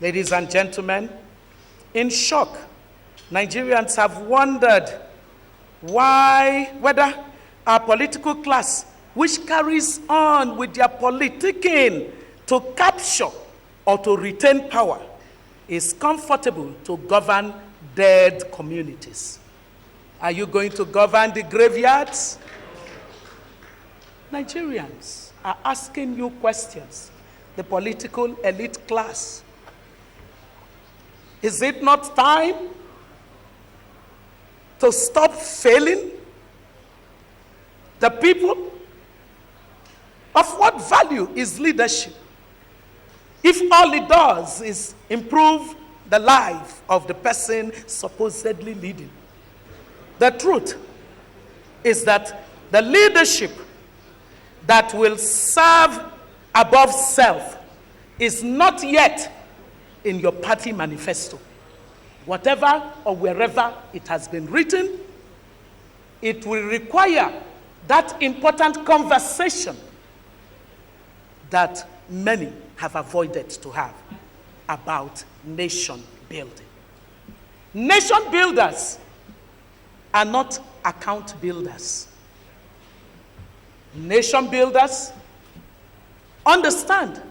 Ladies and gentlemen, in shock, Nigerians have wondered whether our political class, which carries on with their politicking to capture or to retain power, is comfortable to govern dead communities. Are you going to govern the graveyards? Nigerians are asking you questions, the political elite class. Is it not time to stop failing the people? Of what value is leadership if all it does is improve the life of the person supposedly leading? The truth is that the leadership that will serve above self is not yet in your party manifesto. Whatever or wherever it has been written, it will require that important conversation that many have avoided to have about nation building. Nation builders are not account builders. Nation builders understand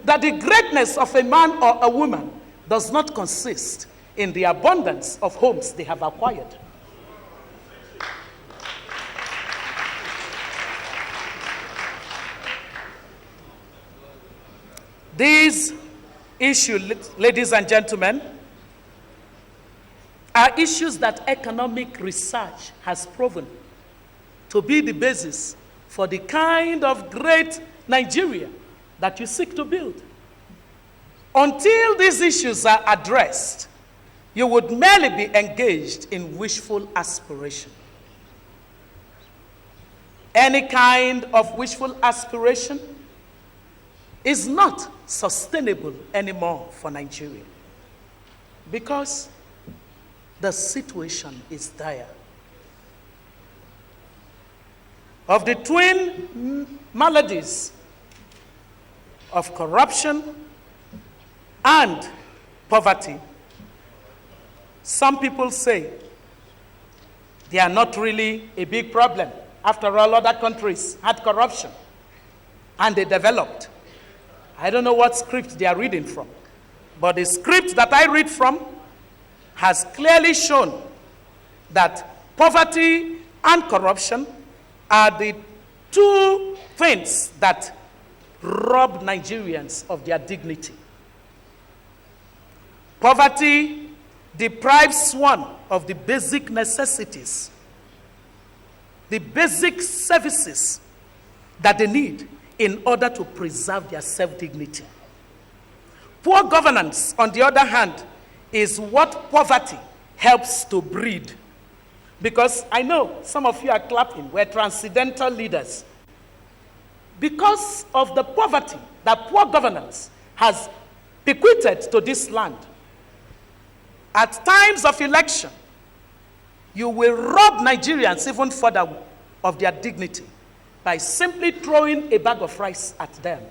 that the greatness of a man or a woman does not consist in the abundance of homes they have acquired. These issues, ladies and gentlemen, are issues that economic research has proven to be the basis for the kind of great Nigeria that you seek to build. Until these issues are addressed, you would merely be engaged in wishful aspiration. Any kind of wishful aspiration is not sustainable anymore for Nigeria because the situation is dire. Of the twin maladies of corruption and poverty, some people say they are not really a big problem. After all, other countries had corruption and they developed. I don't know what script they are reading from, but the script that I read from has clearly shown that poverty and corruption are the two things that rob Nigerians of their dignity. Poverty deprives one of the basic necessities, the basic services that they need in order to preserve their self-dignity. Poor governance, on the other hand, is what poverty helps to breed. Because I know some of you are clapping, we're transcendental leaders. Because of the poverty that poor governance has bequeathed to this land, at times of election, you will rob Nigerians even further of their dignity by simply throwing a bag of rice at them.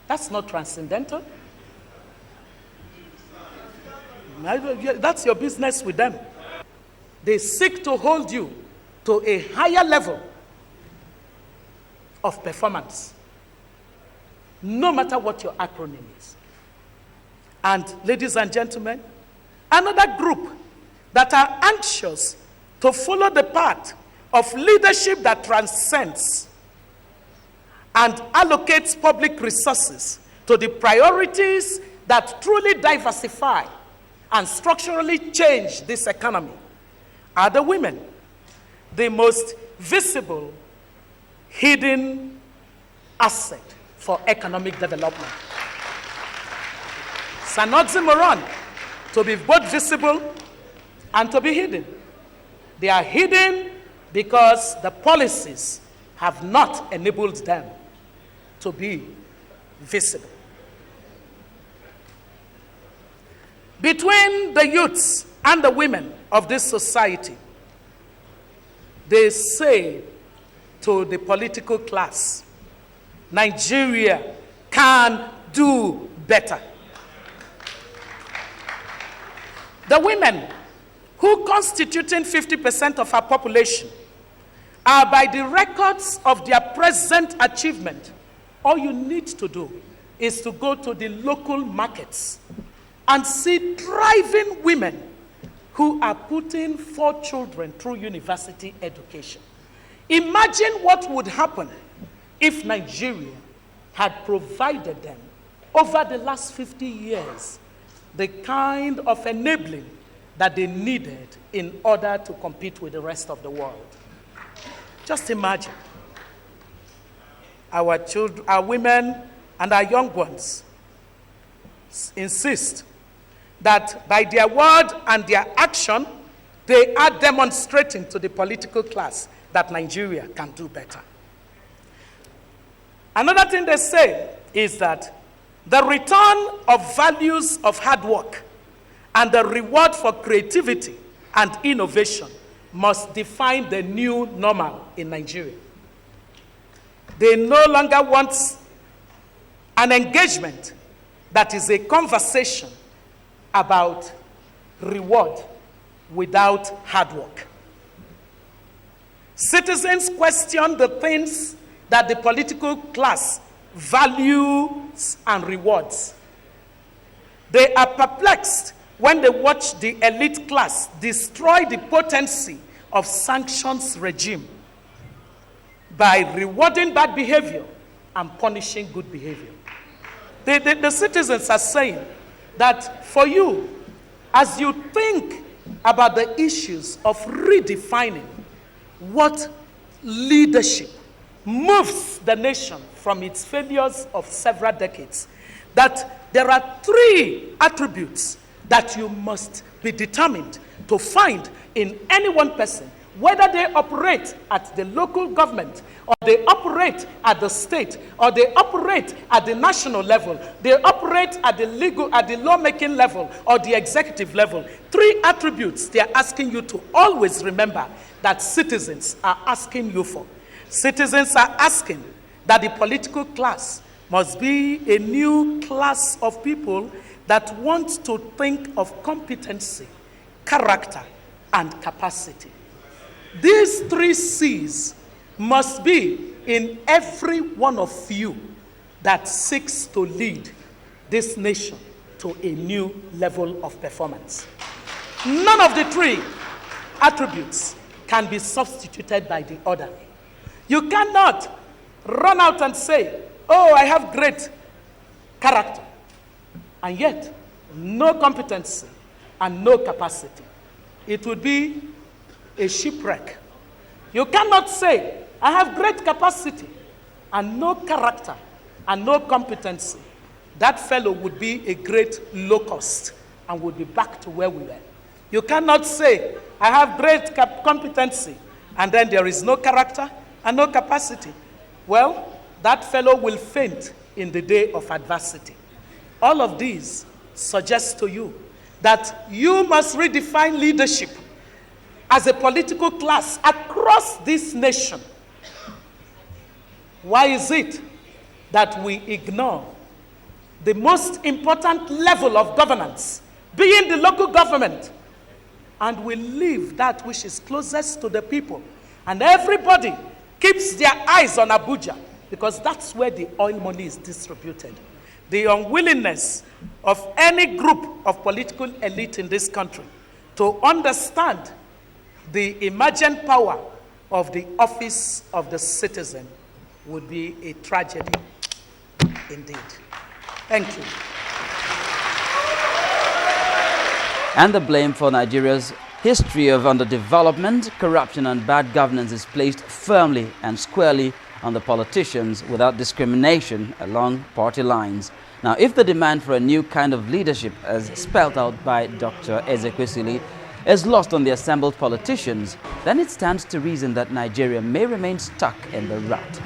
That's not transcendental. That's your business with them. They seek to hold you to a higher level of performance, no matter what your acronym is. And ladies and gentlemen, another group that are anxious to follow the path of leadership that transcends and allocates public resources to the priorities that truly diversify and structurally change this economy are the women, the most visible, hidden asset for economic development. It's an oxymoron to be both visible and to be hidden. They are hidden because the policies have not enabled them to be visible. Between the youths and the women of this society, they say to the political class, Nigeria can do better. The women who constituting 50% of our population are, by the records of their present achievement, all you need to do is to go to the local markets and see thriving women who are putting 4 children through university education. Imagine what would happen if Nigeria had provided them over the last 50 years the kind of enabling that they needed in order to compete with the rest of the world. Just imagine our children, our women, and our young ones insist that by their word and their action, they are demonstrating to the political class that Nigeria can do better. Another thing they say is that the return of values of hard work and the reward for creativity and innovation must define the new normal in Nigeria. They no longer want an engagement that is a conversation about reward without hard work. Citizens question the things that the political class values and rewards. They are perplexed when they watch the elite class destroy the potency of sanctions regime by rewarding bad behavior and punishing good behavior. The citizens are saying that for you, as you think about the issues of redefining what leadership moves the nation from its failures of several decades, that there are 3 attributes that you must be determined to find in any one person, whether they operate at the local government, or they operate at the state, or they operate at the national level, they operate at the lawmaking level, or the executive level. 3 attributes they are asking you to always remember that citizens are asking you for. Citizens are asking that the political class must be a new class of people that want to think of competency, character, and capacity. These 3 C's must be in every one of you that seeks to lead this nation to a new level of performance. None of the 3 attributes can be substituted by the other. You cannot run out and say, oh, I have great character, and yet no competency and no capacity. It would be a shipwreck. You cannot say, I have great capacity and no character and no competency. That fellow would be a great locust and would be back to where we were. You cannot say, I have great competency and then there is no character and no capacity. Well, that fellow will faint in the day of adversity. All of these suggest to you that you must redefine leadership as a political class across this nation. Why is it that we ignore the most important level of governance, being the local government, and we leave that which is closest to the people? And everybody keeps their eyes on Abuja because that's where the oil money is distributed. The unwillingness of any group of political elite in this country to understand the emergent power of the office of the citizen would be a tragedy indeed. Thank you. And the blame for Nigeria's history of underdevelopment, corruption and bad governance is placed firmly and squarely on the politicians without discrimination along party lines. Now, if the demand for a new kind of leadership, as spelled out by Dr. Ezekwesili, is lost on the assembled politicians, then it stands to reason that Nigeria may remain stuck in the rut.